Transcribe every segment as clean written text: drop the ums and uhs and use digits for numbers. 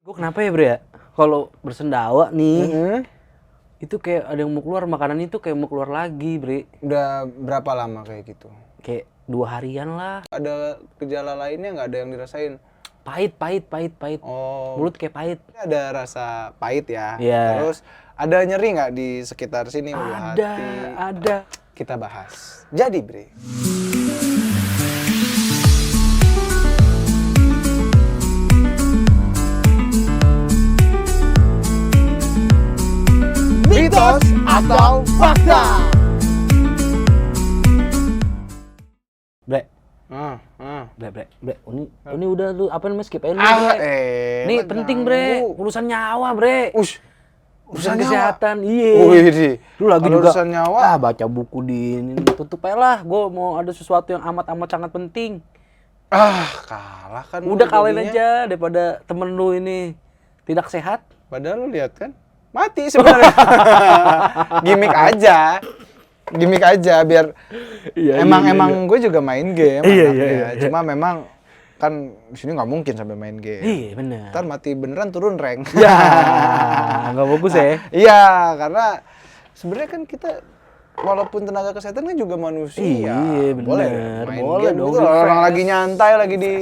Gue kenapa ya Bre ya, kalau bersendawa nih, Mhm. itu kayak ada yang mau keluar, makanan itu kayak mau keluar lagi Bre. Udah berapa lama kayak gitu? Kayak 2 harian lah. Ada gejala lainnya nggak ada yang dirasain? Pahit. Oh, Mulut kayak pahit. ada rasa pahit ya? Iya. Terus ada nyeri nggak di sekitar sini, ulu hati? Ada. Kita bahas. Jadi Bre. Mitos atau fakta? Bre, Ah, Bre. Ini udah lu apa namanya skip aja lu, Ah, Bre. Nih penting Bre, urusan nyawa Bre. Urusan kesehatan, iya. Wih, Lu lagi kalau juga urusan nyawa. baca buku di ini, tutup aja lah. Gue mau ada sesuatu yang amat sangat penting. Kalah kan. Udah lu kalahin jadinya. aja daripada temen lu ini tidak sehat. Padahal lu lihat kan, mati sebenarnya. Gimik aja biar emang gue juga main game. Iya. Cuma memang kan di sini nggak mungkin sampai main game. Iya benar. Ntar mati beneran turun rank. Ya, nggak bagus ya. Iya, karena sebenarnya kan kita walaupun tenaga kesehatan kan juga manusia. Iya, bener. Boleh main Boleh game dong, gitu. Orang refresh. lagi nyantai lagi di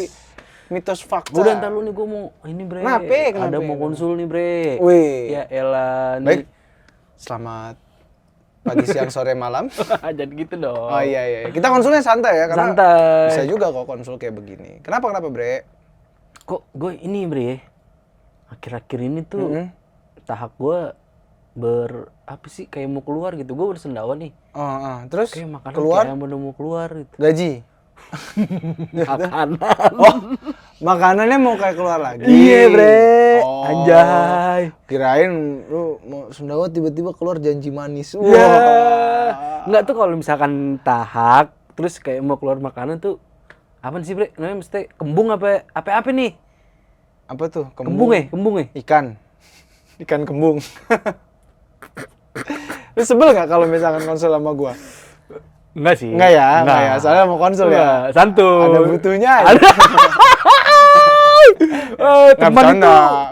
mitos fakta. Udah ntar lu nih gue mau ini Bre. Kenapa? Ada mau konsul nih Bre. Wih. Ya elah nih. Baik. Selamat pagi, siang, sore, malam. Jangan gitu dong. Oh iya. Kita konsulnya santai ya, karena Santai. bisa juga kok konsul kayak begini. Kenapa Bre? Kok gue ini Bre. Akhir-akhir ini tuh tahap gue apa sih kayak mau keluar gitu. Gue bersendawa nih. Terus Kayak makanan keluar kayak bener mau keluar gitu. gaji. Makanan. Makanannya mau kayak keluar lagi. Iya Bre. Oh. Anjay. Kirain lu mau sendawa tiba-tiba keluar janji manis. Ya. Enggak tuh kalau misalkan tahak terus kayak mau keluar makanan tuh apa sih Bre? Namanya mesti kembung apa nih? Apa tuh? Kembung ya? Ikan kembung. Lu sebel nggak kalau misalkan konsul sama gua? Enggak sih. Enggak ya. Soalnya mau konsul ya. Santuy. Ada butuhnya. Ada. Nggak, Teman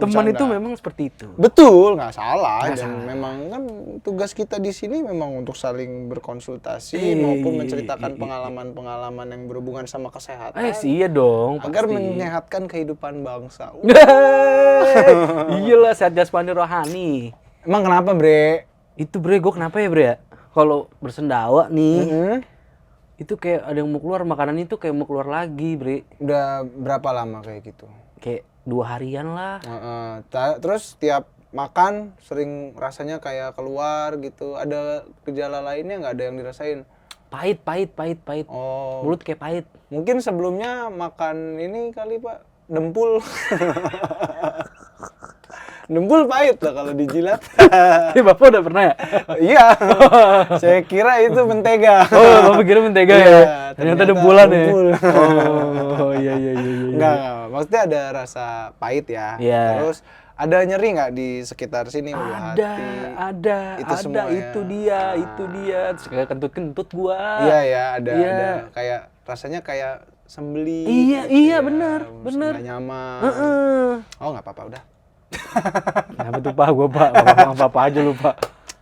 bercanda. itu memang seperti itu. Betul, nggak salah. Nggak Dan salah. memang kan tugas kita di sini memang untuk saling berkonsultasi Iya, maupun iya, menceritakan iya. pengalaman-pengalaman yang berhubungan sama kesehatan. Iya dong, Agar pasti. menyehatkan kehidupan bangsa. Iyalah sehat jasmani rohani. Emang kenapa, Bre? Itu Bre, gue kenapa ya Bre ya? Kalau bersendawa nih, Mm-mm. itu kayak ada yang mau keluar, makanan itu kayak mau keluar lagi Bre. Udah berapa lama kayak gitu? Kayak 2 harian lah. Terus tiap makan sering rasanya kayak keluar gitu. Ada gejala lainnya nggak ada yang dirasain? Pahit. Oh, Mulut kayak pahit. mungkin sebelumnya makan ini kali Pak, dempul. Dempul pahit lah kalau dijilat. Bapak udah pernah ya? Iya, saya kira itu mentega. Oh, Bapak kira mentega Iya, ya? Ternyata dempulan ya? dempul. Oh, iya. Enggak, maksudnya ada rasa pahit ya. Iya. Terus ada nyeri nggak di sekitar sini, ulu hati? Ada. Itu semua ya? Itu dia. Terus kayak kentut gua. Iya, ada Iya. kayak rasanya kayak sembeli. Iya, gitu ya. bener. Nggak nyaman. Oh, nggak apa-apa, udah. Kenapa tuh Pak? Gua Pak, apa aja lu Pak.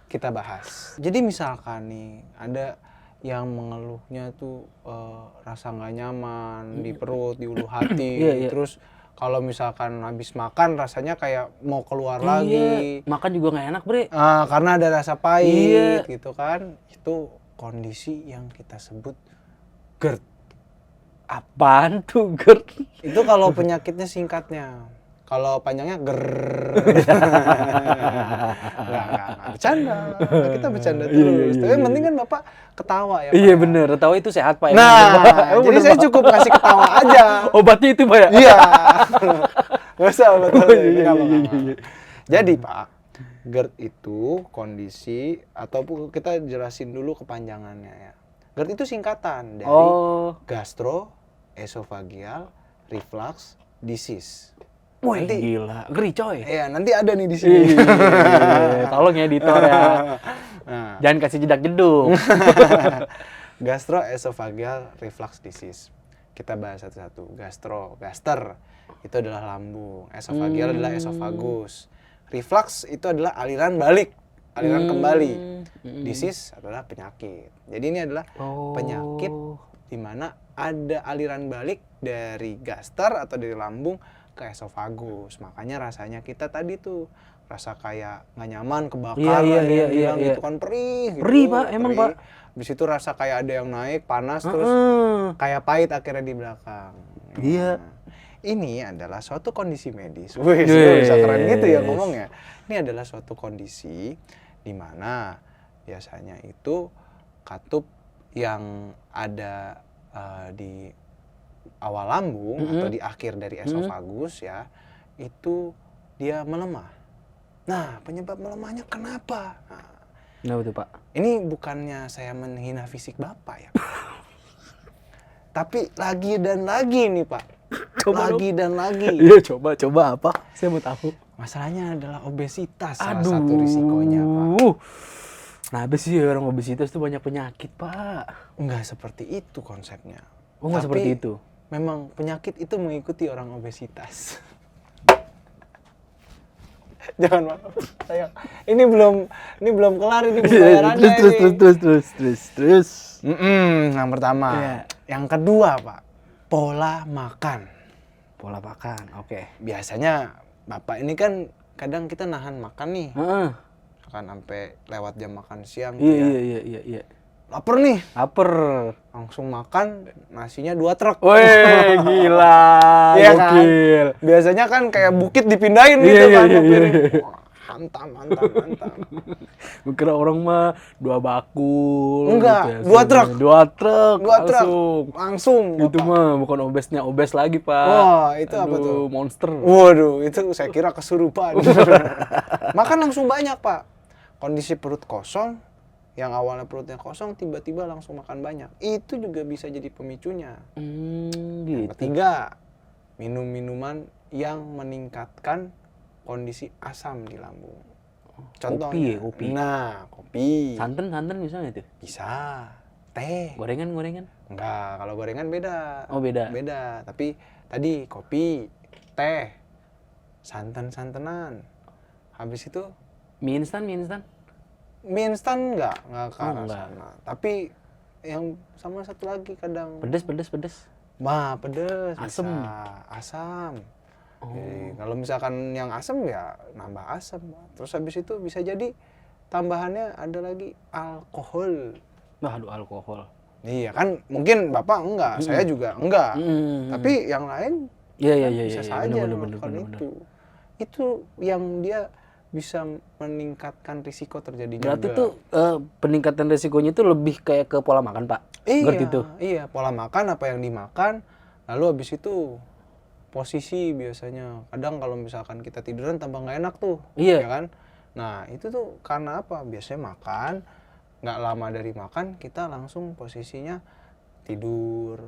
Kita bahas. Jadi misalkan nih, ada yang mengeluhnya tuh rasa nggak nyaman di perut, di ulu hati. Iya. Terus kalau misalkan habis makan rasanya kayak mau keluar lagi. Makan juga nggak enak Bre. Karena ada rasa pahit Iya. gitu kan. Itu kondisi yang kita sebut GERD. Apaan tuh GERD? Itu kalau penyakitnya singkatnya. Kalau panjangnya Nggak bercanda. Kita bercanda terus. Tapi yang penting kan Bapak ketawa ya Pak. Iya bener, tahu itu sehat Pak. Nah, jadi saya cukup ngasih ketawa aja. Obatnya itu Pak ya? Iya. Nggak usah betul. Iya. Jadi Pak, GERD itu kondisi ataupun kita jelasin dulu kepanjangannya ya. GERD itu singkatan dari gastroesophageal reflux disease. Wih, gila, ngeri coy. Iya, nanti ada nih di sini. Tolong ya editor ya. Nah, Jangan kasih jedak jeduk. gastroesophageal reflux disease. Kita bahas satu-satu. Gaster itu adalah lambung, esofageal adalah esofagus. Reflux itu adalah aliran balik, aliran kembali. Disease adalah penyakit. Jadi ini adalah penyakit di mana ada aliran balik dari gaster atau dari lambung ke esofagus. Makanya rasanya kita tadi tuh rasa kayak nggak nyaman, kebakar, bilang gitu kan perih gitu. Perih, Pak, emang, Pak. Habis itu rasa kayak ada yang naik, panas, terus kayak pahit akhirnya di belakang. Iya. Nah, ini adalah suatu kondisi medis. Wih, bisa keren gitu ya ngomongnya. Ini adalah suatu kondisi di mana biasanya itu katup yang ada di awal lambung atau di akhir dari esofagus ya, itu dia melemah. Nah, penyebab melemahnya kenapa? Nah, betul, Pak. Ini bukannya saya menghina fisik Bapak ya. Tapi lagi dan lagi nih, Pak. Lagi dan lagi. Iya, coba apa? Saya mau tahu. Masalahnya adalah obesitas salah satu risikonya, Pak. Nah, sih orang obesitas itu banyak penyakit, Pak. Enggak seperti itu konsepnya. Oh, enggak seperti itu. Memang penyakit itu mengikuti orang obesitas. Jangan marah, sayang. Ini belum kelar, ini pembayarannya Terus. Yang pertama. Yang kedua, Pak, pola makan. Pola makan, oke. Biasanya Bapak ini kan kadang kita nahan makan nih. Kan sampai lewat jam makan siang gitu ya. Iya. Lapar nih. Lapar. Langsung makan nasinya 2 truk. Weh, gila. Iya kan? Biasanya kan kayak bukit dipindahin gitu kan. Wah, hantam. Gue kira orang mah 2 bakul. Enggak, gitu 2 truk. 2 truk. Langsung. Itu mah bukan obes lagi, Pak. Wah, itu apa tuh? Monster. Waduh, itu saya kira kesurupan. Makan langsung banyak, Pak. Kondisi perut kosong, yang awalnya perutnya kosong tiba-tiba langsung makan banyak. Itu juga bisa jadi pemicunya. Gitu. Yang ketiga, minum-minuman yang meningkatkan kondisi asam di lambung. Contohnya, kopi. Nah, kopi. Santan bisa nggak tuh? Bisa. Teh. Gorengan? Enggak, kalau gorengan beda. Oh, beda. Tapi tadi kopi, teh, santan-santanan. Habis itu Mie instan? mie instan enggak ke arah enggak. sana. Tapi yang sama satu lagi kadang Pedes. pedes, Asem. bisa. Asam. Kalau misalkan yang asam ya nambah asam. Terus habis itu bisa jadi tambahannya ada lagi alkohol. Aduh, alkohol. Iya kan, mungkin Bapak enggak, saya juga enggak. Tapi yang lain bisa saja melakukan itu. Itu yang dia bisa meningkatkan risiko terjadinya. Berarti tuh peningkatan risikonya itu lebih kayak ke pola makan, Pak? Iya, pola makan, apa yang dimakan, lalu habis itu posisi biasanya. Kadang kalau misalkan kita tiduran tambah nggak enak tuh, ya kan? Nah, itu tuh karena apa? Biasanya makan, nggak lama dari makan, kita langsung posisinya tidur,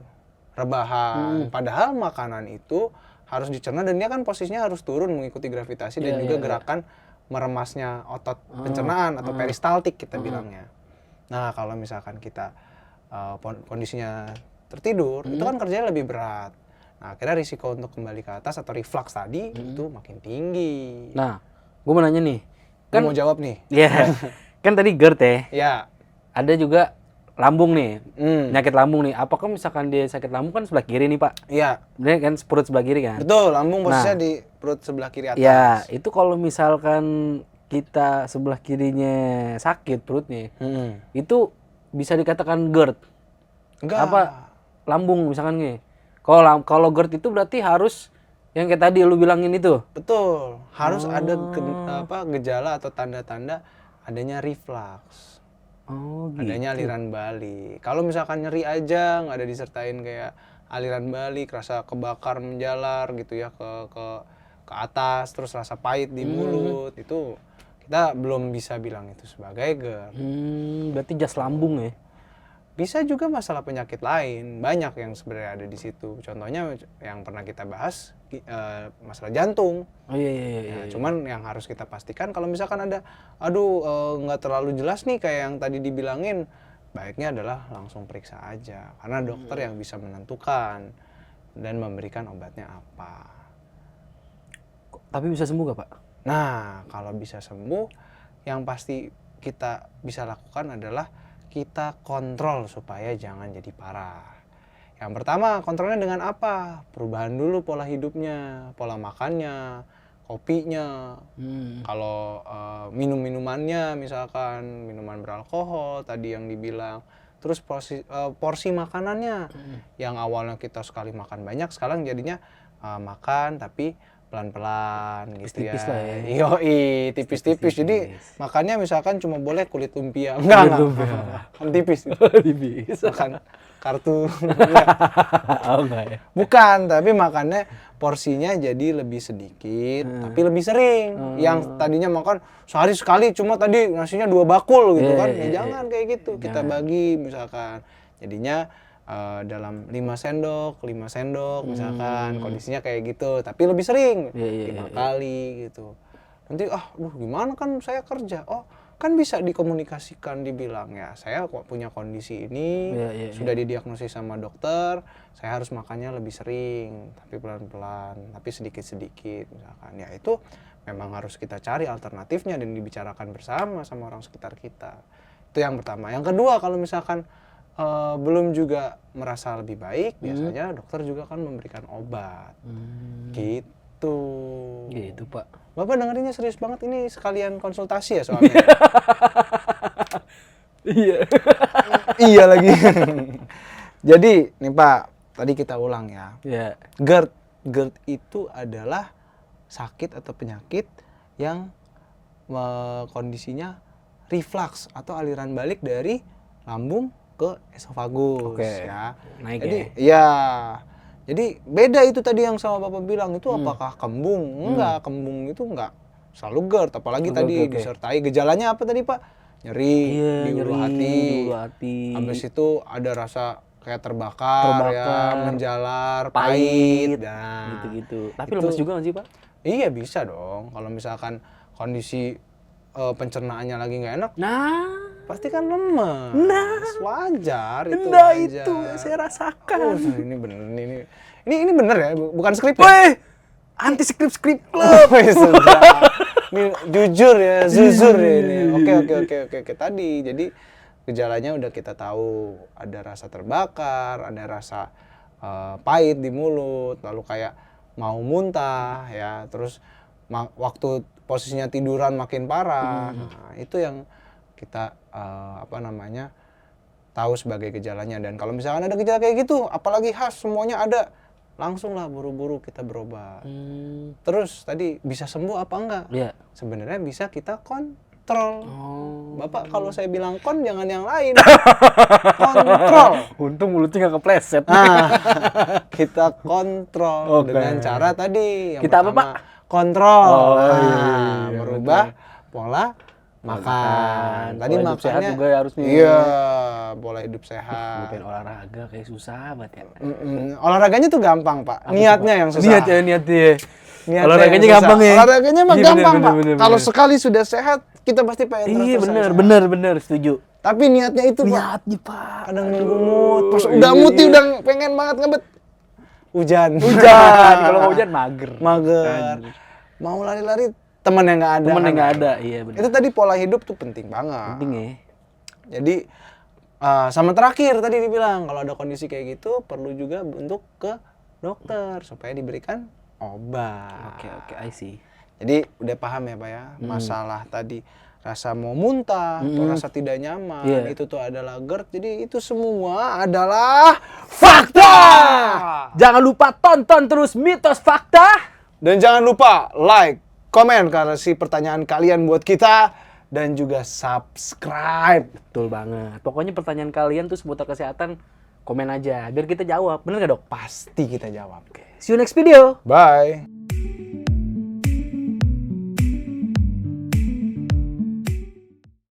rebahan. Padahal makanan itu harus dicerna dan dia kan posisinya harus turun mengikuti gravitasi dan juga gerakan meremasnya otot pencernaan atau peristaltik kita bilangnya. Nah, kalau misalkan kita kondisinya tertidur, itu kan kerjanya lebih berat. Nah, akhirnya risiko untuk kembali ke atas atau reflux tadi itu makin tinggi. Nah, gue mau nanya nih. Kan mau jawab nih. Iya. Kan tadi GERD ya. Ya. Ada juga lambung nih. Penyakit lambung nih. Apakah misalkan dia sakit lambung kan sebelah kiri nih, Pak? Iya. Bener kan perut sebelah kiri kan? Betul, lambung posisinya di perut sebelah kiri atas. Ya, itu kalau misalkan kita sebelah kirinya sakit perutnya, itu bisa dikatakan GERD. Enggak. Apa lambung misalkan nih. Kalau GERD itu berarti harus yang kayak tadi lu bilangin itu. Betul. Harus ada gejala atau tanda-tanda adanya reflux. Gitu. Adanya aliran balik. Kalau misalkan nyeri aja nggak ada disertain kayak aliran balik, rasa kebakar menjalar gitu ya ke atas, terus rasa pahit di mulut, itu kita belum bisa bilang itu sebagai GERD. Berarti jas lambung ya? Bisa juga masalah penyakit lain, banyak yang sebenarnya ada di situ. Contohnya yang pernah kita bahas, masalah jantung. Oh iya. Cuman yang harus kita pastikan kalau misalkan ada, nggak terlalu jelas nih kayak yang tadi dibilangin, baiknya adalah langsung periksa aja. Karena dokter yang bisa menentukan dan memberikan obatnya apa. Tapi bisa sembuh gak, Pak? Nah, kalau bisa sembuh, yang pasti kita bisa lakukan adalah kita kontrol supaya jangan jadi parah. Yang pertama, kontrolnya dengan apa? Perubahan dulu pola hidupnya, pola makannya, kopinya. Kalau minum-minumannya, misalkan minuman beralkohol tadi yang dibilang. Terus porsi makanannya, yang awalnya kita sekali makan banyak, sekarang jadinya makan tapi pelan-pelan gitu ya. Tipis lah ya. Yoi, tipis-tipis. Jadi makannya misalkan cuma boleh kulit lumpia. Enggak. Kan tipis. Tipis. Makan kartu. Oh, enggak ya. Bukan, tapi makannya porsinya jadi lebih sedikit, tapi lebih sering. Yang tadinya makan sehari sekali, cuma tadi nasinya 2 bakul gitu kan. Ya jangan kayak gitu. Kita bagi misalkan. Jadinya dalam 5 sendok misalkan, kondisinya kayak gitu, tapi lebih sering, 5 kali gitu. Nanti gimana kan saya kerja, kan bisa dikomunikasikan, dibilang ya saya kok punya kondisi ini, sudah didiagnosis sama dokter, saya harus makannya lebih sering, tapi pelan-pelan, tapi sedikit-sedikit misalkan. Ya itu memang harus kita cari alternatifnya dan dibicarakan bersama sama orang sekitar kita. Itu yang pertama. Yang kedua, kalau misalkan belum juga merasa lebih baik, biasanya dokter juga kan memberikan obat. Gitu. Gitu, Pak. Bapak dengerinnya serius banget, ini sekalian konsultasi ya soalnya. Iya. Iya lagi. Jadi, nih Pak, tadi kita ulang ya. Iya. GERD. GERD itu adalah sakit atau penyakit yang kondisinya reflux atau aliran balik dari lambung ke esofagus. Ya. Naik jadi, ya. Jadi beda itu tadi yang sama Bapak bilang, itu apakah kembung? Enggak, kembung itu enggak selalu GERD, apalagi tadi disertai gejalanya apa tadi Pak? Nyeri di ulu hati. Habis itu ada rasa kayak terbakar. Ya, menjalar, pahit, dan gitu-gitu. Tapi lemes juga nggak sih, Pak? Iya, bisa dong. Kalau misalkan kondisi pencernaannya lagi nggak enak, pasti kan lemes. Wajar itu. Itu saya rasakan. Ini bener ini bener ya, bukan skrip. Weh, anti skrip club. Ini jujur ya, zuzur ya ini. Oke. Tadi jadi gejalanya udah kita tahu, ada rasa terbakar, ada rasa pahit di mulut, lalu kayak mau muntah ya, terus waktu posisinya tiduran makin parah. Nah, itu yang kita tahu sebagai gejalanya. Dan kalau misalkan ada gejala kayak gitu, apalagi khas semuanya ada, langsung lah buru-buru kita berobat. Terus tadi bisa sembuh apa enggak? Iya. Sebenarnya bisa kita kontrol. Bapak kalau saya bilang jangan yang lain. Kontrol. Untung mulutnya nggak kepleset. Kita kontrol dengan cara tadi. Yang kita pertama, apa, Pak? Kontrol. Merubah pola makan. Tadi pola hidup makannya sehat juga harusnya. Iya, pola hidup sehat. Bukan olahraga kayak susah banget ya. Olahraganya tuh gampang, Pak. Niatnya yang susah. Niatnya. Olahraganya gampang ya. Olahraganya mah gampang, Pak. Kalau sekali sudah sehat, kita pasti pengen terus. Iya, bener, setuju. Tapi niatnya itu, Pak. Kadang nunggu mood, pas udah muti udah pengen banget ngebet. Hujan. Kalau nggak hujan mager. Mau lari-lari temen yang nggak ada. Iya benar. Itu tadi pola hidup tuh penting banget. Penting ya. Jadi sama terakhir tadi dibilang, kalau ada kondisi kayak gitu perlu juga untuk ke dokter supaya diberikan obat. Oke, I see. Jadi udah paham ya Pak ya, masalah tadi rasa mau muntah atau rasa tidak nyaman, itu tuh adalah GERD. Jadi itu semua adalah fakta. Jangan lupa tonton terus Mitos Fakta. Dan jangan lupa like, komen kasih pertanyaan kalian buat kita, dan juga subscribe. Betul banget. Pokoknya pertanyaan kalian tuh seputar kesehatan, komen aja biar kita jawab. Bener gak, Dok? Pasti kita jawab. See you next video. Bye.